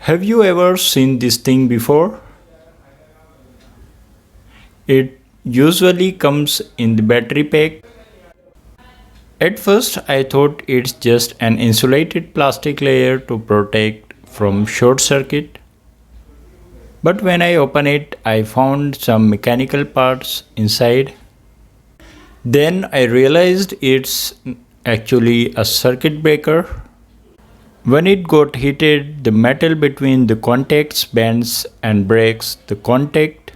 Have you ever seen this thing before? It usually comes in the battery pack. At first, I thought it's just an insulated plastic layer to protect from short circuit. But when I opened it, I found some mechanical parts inside. Then I realized it's actually a circuit breaker. When it got heated, the metal between the contacts bends and breaks the contact.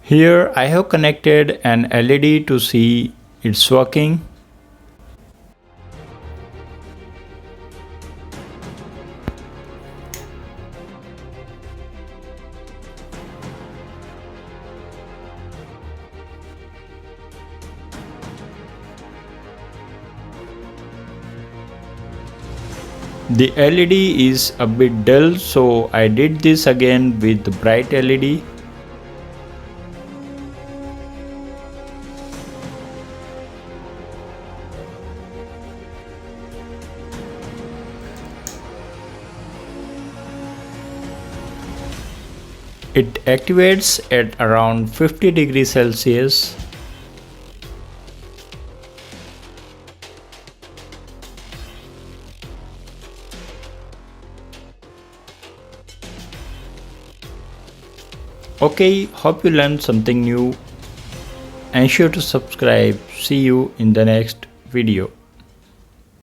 Here I have connected an LED to see it's working. The LED is a bit dull, so I did this again with the bright LED. It activates at around 50 degrees Celsius. Okay, hope you learned something new. Ensure to subscribe. See you in the next video.